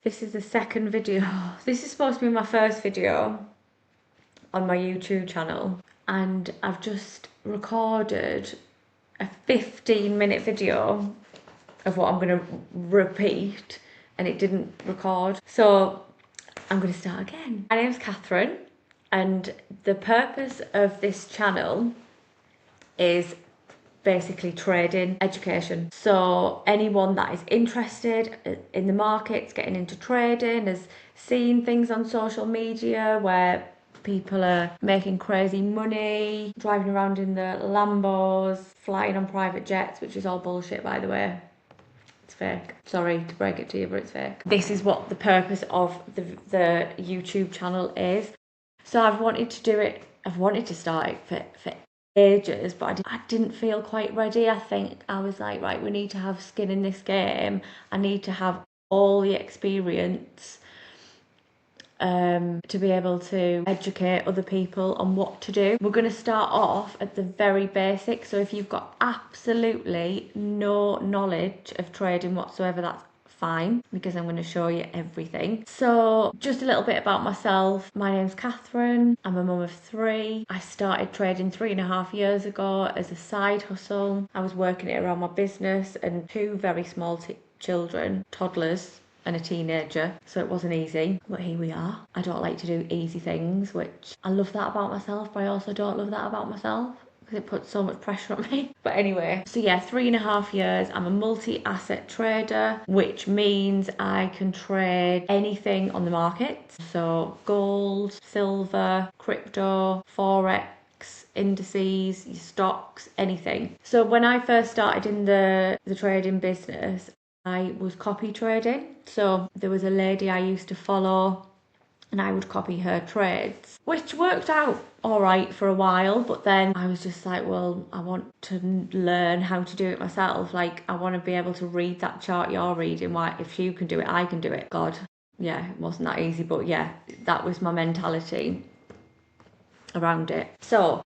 This is the second video. This is supposed to be my first video on my YouTube channel, and I've just recorded a 15-minute video of what I'm going to repeat, and it didn't record. So I'm going to start again. My name's Katharine, and the purpose of this channel is basically trading education. So anyone that is interested in the markets, getting into trading, has seen things on social media where people are making crazy money, driving around in the Lambos, flying on private jets, which is all bullshit, by the way. It's fake. Sorry to break it to you, but it's fake. This is what the purpose of the YouTube channel is. So I've wanted to do it, I've wanted to start it for ages, but I didn't feel quite ready. I think I was like, right, we need to have skin in this game. I need to have all the experience to be able to educate other people on what to do. We're going to start off at the very basics. So if you've got absolutely no knowledge of trading whatsoever, that's fine, because I'm going to show you everything. So just a little bit about myself. My name's Katharine. I'm a mum of 3. I started trading 3.5 years ago as a side hustle. I was working it around my business and 2 very small children, toddlers and a teenager, so it wasn't easy, but here we are. I don't like to do easy things, which I love that about myself, but I also don't love that about myself, because it puts so much pressure on me. But anyway, so yeah, 3.5 years. I'm a multi-asset trader, which means I can trade anything on the market. So gold, silver, crypto, forex, indices, your stocks, anything. So when I first started in the trading business, I was copy trading. So there was a lady I used to follow, and I would copy her trades, which worked out all right for a while. But then I was just like, well, I want to learn how to do it myself. Like, I want to be able to read that chart you're reading. Why, if you can do it, I can do it. God, yeah, it wasn't that easy, but yeah, that was my mentality around it. So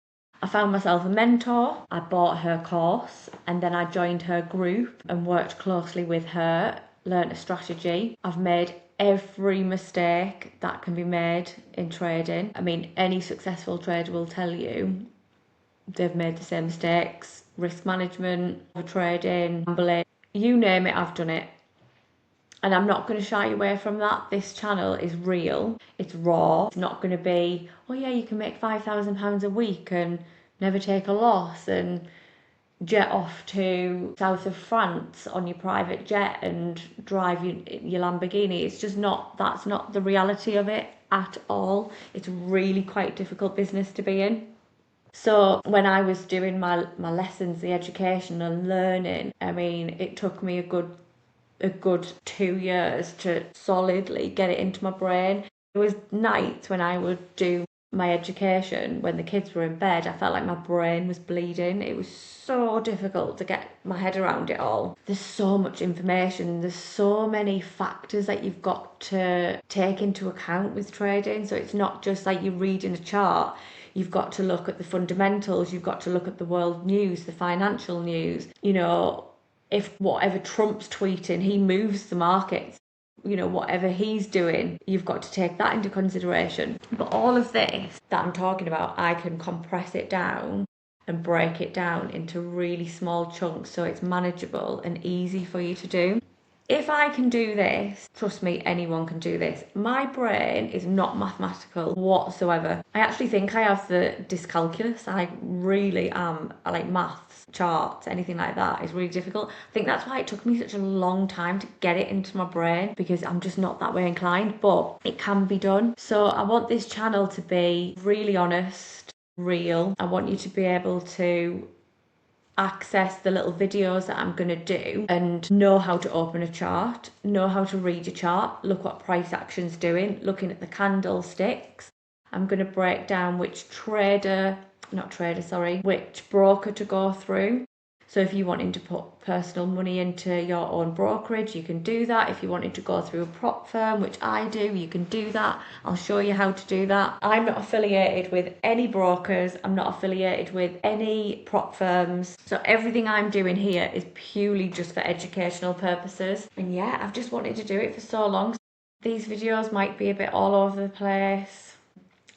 I found myself a mentor. I bought her course, and then I joined her group and worked closely with her, learnt a strategy. I've made every mistake that can be made in trading. I mean, any successful trader will tell you they've made the same mistakes. Risk management, trading, gambling, you name it, I've done it. And I'm not going to shy away from that. This channel is real. It's raw. It's not going to be, oh yeah, you can make £5,000 a week and never take a loss and jet off to south of France on your private jet and drive your Lamborghini. It's just not, that's not the reality of it at all. It's really quite difficult business to be in. So when I was doing my lessons, the education and learning, I mean, it took me a good 2 years to solidly get it into my brain. There was nights when I would do my education when the kids were in bed, I felt like my brain was bleeding. It was so difficult to get my head around it all. There's so much information, there's so many factors that you've got to take into account with trading. So it's not just like you're reading a chart. You've got to look at the fundamentals, you've got to look at the world news, the financial news, you know. If whatever Trump's tweeting, he moves the markets, you know, whatever he's doing, you've got to take that into consideration. But all of this that I'm talking about, I can compress it down and break it down into really small chunks so it's manageable and easy for you to do. If I can do this, trust me, anyone can do this. My brain is not mathematical whatsoever. I actually think I have the dyscalculus. I really am. I like maths, charts, anything like that is really difficult. I think that's why it took me such a long time to get it into my brain, because I'm just not that way inclined, but it can be done. So I want this channel to be really honest, real. I want you to be able to access the little videos that I'm going to do and know how to open a chart, know how to read a chart, look what price action's doing, looking at the candlesticks. I'm going to break down which which broker to go through. So if you're wanting to put personal money into your own brokerage, you can do that. If you're wanting to go through a prop firm, which I do, you can do that. I'll show you how to do that. I'm not affiliated with any brokers. I'm not affiliated with any prop firms. So everything I'm doing here is purely just for educational purposes. And yeah, I've just wanted to do it for so long. These videos might be a bit all over the place.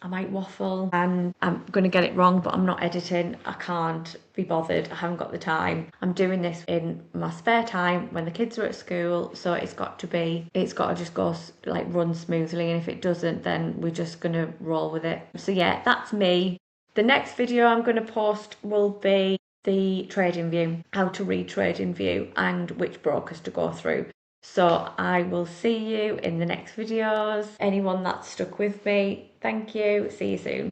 I might waffle and I'm going to get it wrong, but I'm not editing. I can't be bothered. I haven't got the time. I'm doing this in my spare time when the kids are at school. So it's got to just go like run smoothly. And if it doesn't, then we're just going to roll with it. So yeah, that's me. The next video I'm going to post will be the TradingView, how to read TradingView and which brokers to go through. So I will see you in the next videos. Anyone that's stuck with me, thank you. See you soon.